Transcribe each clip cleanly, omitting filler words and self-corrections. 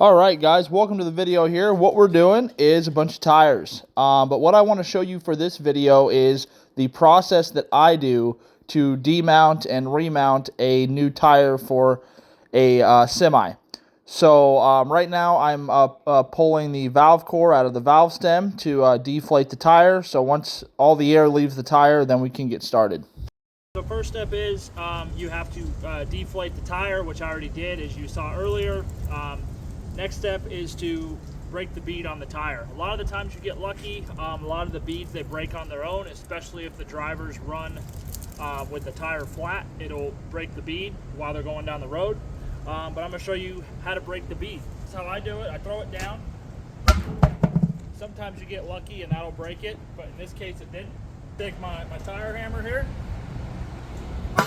Alright guys, welcome to the video here. What we're doing is a bunch of tires. But what I want to show you for this video is the process that I do to demount and remount a new tire for a semi. So right now I'm pulling the valve core out of the valve stem to deflate the tire. So once all the air leaves the tire, then we can get started. The first step is you have to deflate the tire, which I already did as you saw earlier. Next step is to break the bead on the tire. A lot of the times you get lucky. A lot of the beads, they break on their own, especially if the drivers run with the tire flat. It'll break the bead while they're going down the road. But I'm going to show you how to break the bead. That's how I do it. I throw it down. Sometimes you get lucky and that'll break it, but in this case it didn't. Take my tire hammer here. I'm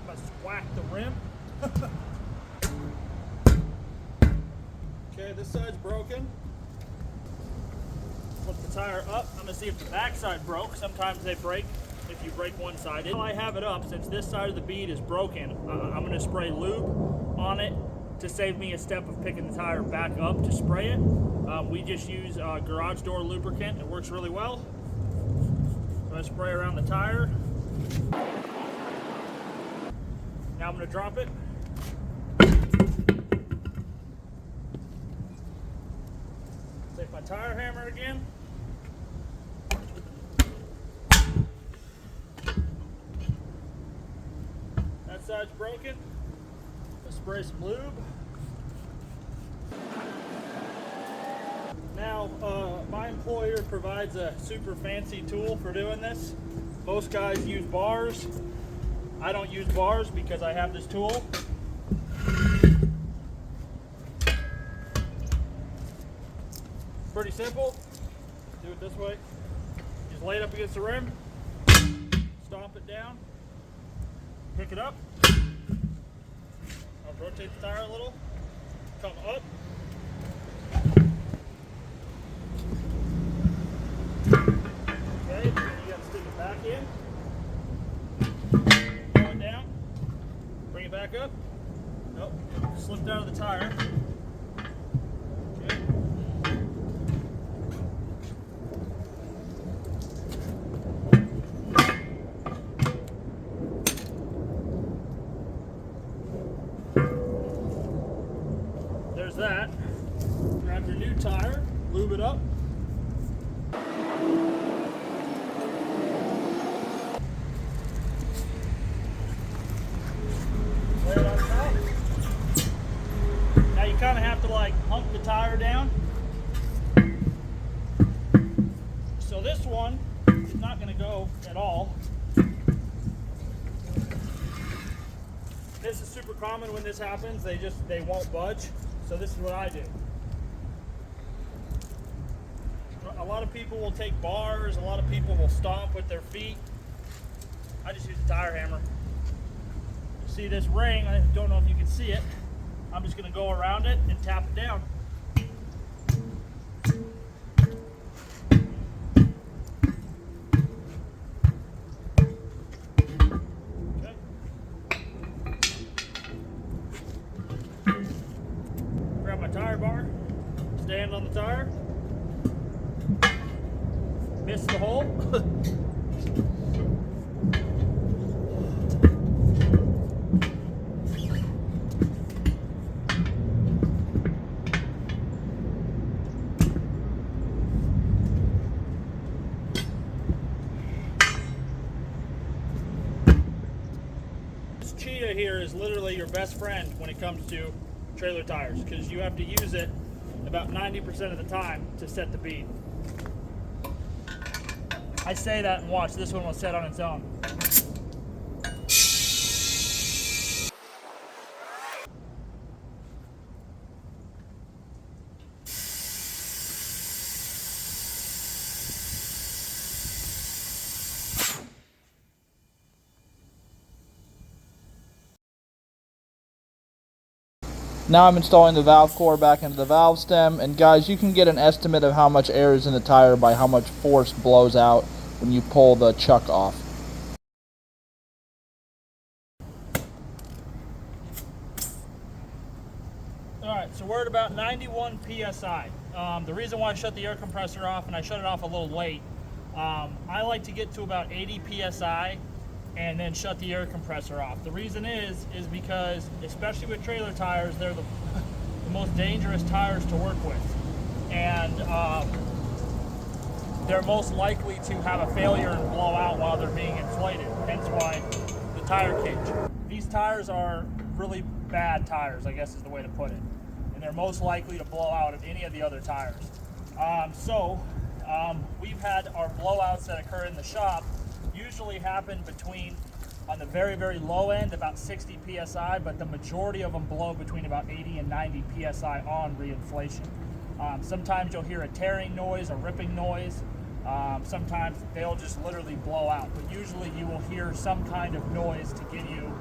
going to whack the rim. Okay, this side's broken. Flip the tire up. I'm going to see if the back side broke. Sometimes they break if you break one side. While I have it up, since this side of the bead is broken, I'm going to spray lube on it to save me a step of picking the tire back up to spray it. We just use garage door lubricant. It works really well. So I spray around the tire. Now I'm going to drop it. Take my tire hammer again. That side's broken. Let's spray some lube. Now, my employer provides a super fancy tool for doing this. Most guys use bars. I don't use bars because I have this tool. Pretty simple. Do it this way. Just lay it up against the rim, stomp it down, pick it up. I'll rotate the tire a little, come up. Okay, then you got to stick it back in. Throw it down, bring it back up. Nope, slipped out of the tire. Okay. There's that. Grab your new tire, lube it up. Lay it on top. Now you kind of have to like hump the tire down. So this one is not going to go at all. This is super common when this happens. They won't budge. So this is what I do. A lot of people will take bars. A lot of people will stomp with their feet. I just use a tire hammer. See this ring? I don't know if you can see it. I'm just going to go around it and tap it down. Grab my tire bar, stand on the tire, miss the hole. This cheetah here is literally your best friend when it comes to trailer tires, because you have to use it about 90% of the time to set the bead. I say that and watch, this one will set on its own. Now I'm installing the valve core back into the valve stem, and guys, you can get an estimate of how much air is in the tire by how much force blows out when you pull the chuck off. Alright, so so we're at about 91 psi. The reason why I shut the air compressor off, and I shut it off a little late, I like to get to about 80 psi and then shut the air compressor off. The reason is because, especially with trailer tires, they're the most dangerous tires to work with, and they're most likely to have a failure and blow out while they're being inflated, hence why the tire cage. These tires are really bad tires, I guess is the way to put it, and they're most likely to blow out of any of the other tires. We've had our blowouts that occur in the shop usually happen between, on the very, very low end, about 60 psi, but the majority of them blow between about 80 and 90 psi on reinflation. Sometimes you'll hear a tearing noise, a ripping noise. Sometimes they'll just literally blow out, but usually you will hear some kind of noise to get you,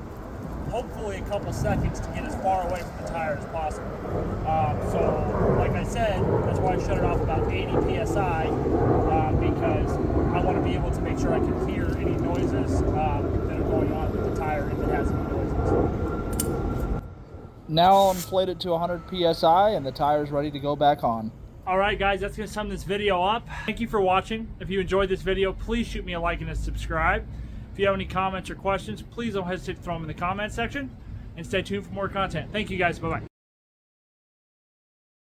hopefully, a couple seconds to get as far away from the tire as possible. So, like I said, that's why I shut it off about 80 psi, because I want to be able to make sure I can hear any noises that are going on with the tire if it has any noises. Now I'll inflate it to 100 psi and the tire's ready to go back on. All right, guys, that's going to sum this video up. Thank you for watching. If you enjoyed this video, please shoot me a like and a subscribe. If you have any comments or questions, please don't hesitate to throw them in the comment section, and stay tuned for more content. Thank you, guys. Bye-bye.